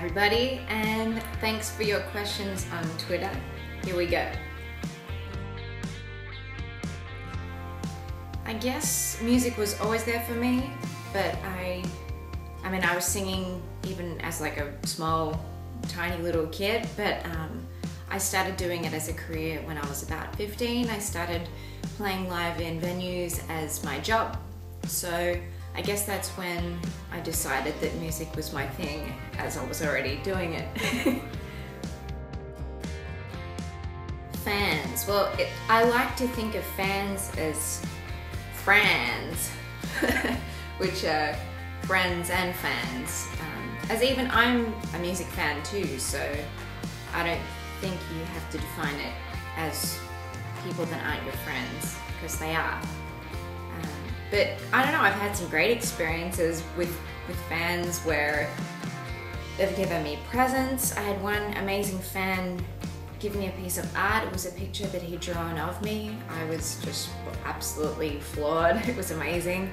everybody, and thanks for your questions on Twitter. Here we go. I guess music was always there for me, but I was singing even as like a small, tiny little kid, but I started doing it as a career when I was about 15. I started playing live in venues as my job. So I guess that's when I decided that music was my thing, as I was already doing it. Fans. Well, I like to think of fans as friends, which are friends and fans. As even I'm a music fan too, so I don't think you have to define it as people that aren't your friends, because they are. But I don't know, I've had some great experiences with fans where they've given me presents. I had one amazing fan give me a piece of art. It was a picture that he'd drawn of me. I was just absolutely floored. It was amazing.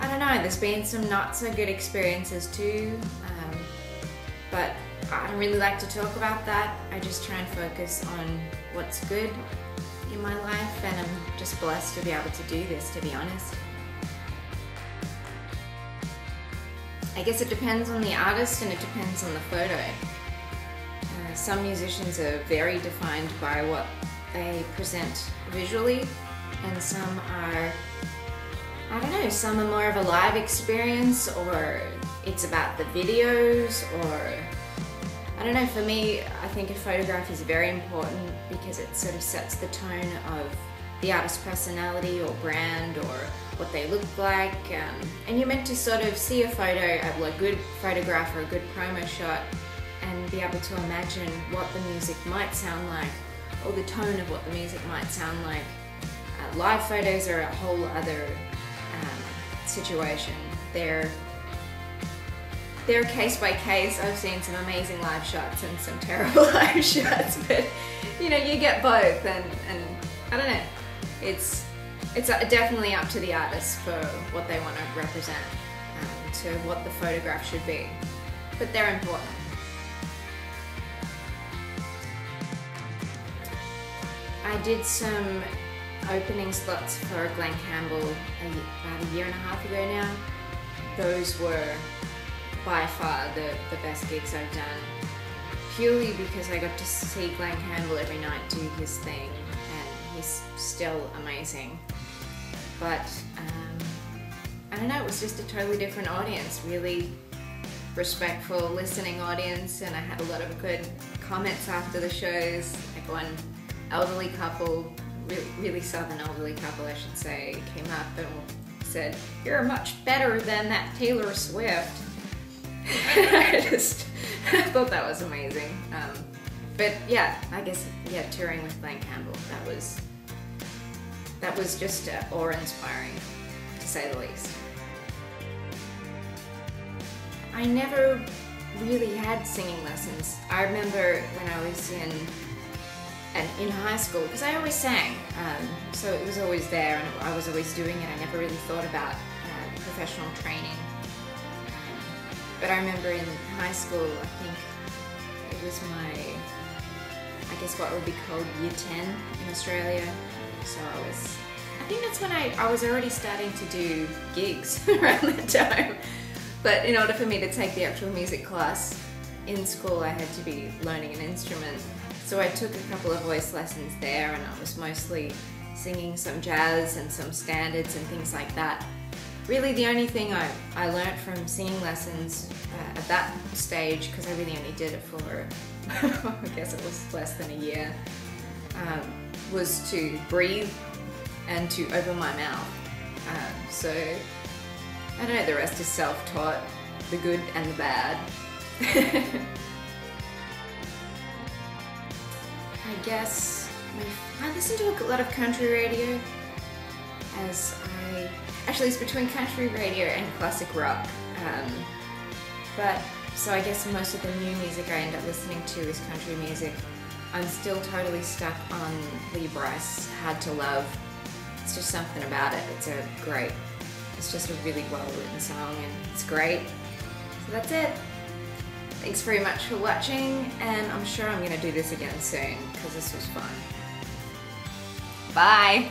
I don't know, there's been some not so good experiences too, but I don't really like to talk about that. I just try and focus on what's good in my life, and I'm just blessed to be able to do this, to be honest. I guess it depends on the artist and it depends on the photo. Some musicians are very defined by what they present visually, and some are, I don't know, some are more of a live experience, or it's about the videos, or I don't know. For me, I think a photograph is very important because it sort of sets the tone of the artist's personality or brand or what they look like, and you're meant to sort of see a photo, a good photograph or a good promo shot, and be able to imagine what the music might sound like, or the tone of what the music might sound like. Live photos are a whole other situation. They're case by case. I've seen some amazing live shots and some terrible live shots, but you know, you get both, and I don't know. It's definitely up to the artist for what they want to represent, to what the photograph should be, but they're important. I did some opening slots for Glenn Campbell about a year and a half ago now. Those were by far the best gigs I've done, purely because I got to see Glenn Campbell every night do his thing, and he's still amazing. But I don't know, it was just a totally different audience, really respectful listening audience, and I had a lot of good comments after the shows. Like one elderly couple, really southern elderly couple I should say, came up and said, "You're much better than that Taylor Swift." I thought that was amazing. But yeah, I guess, yeah, touring with Glenn Campbell, that was just awe-inspiring, to say the least. I never really had singing lessons. I remember when I was in high school, because I always sang, so it was always there and I was always doing it. I never really thought about professional training. But I remember in high school, I think it was I guess what would be called year 10 in Australia. So I think that's when I was already starting to do gigs around that time. But in order for me to take the actual music class in school, I had to be learning an instrument. So I took a couple of voice lessons there, and I was mostly singing some jazz and some standards and things like that. Really the only thing I learnt from singing lessons at that stage, because I really only did it for, I guess it was less than a year, was to breathe and to open my mouth. So I don't know, the rest is self-taught, the good and the bad. I guess I listen to a lot of country radio, actually it's between country radio and classic rock. So I guess most of the new music I end up listening to is country music. I'm still totally stuck on Lee Bryce, Hard to Love. It's just something about it. It's just a really well written song, and it's great. So that's it. Thanks very much for watching, and I'm sure I'm going to do this again soon because this was fun. Bye!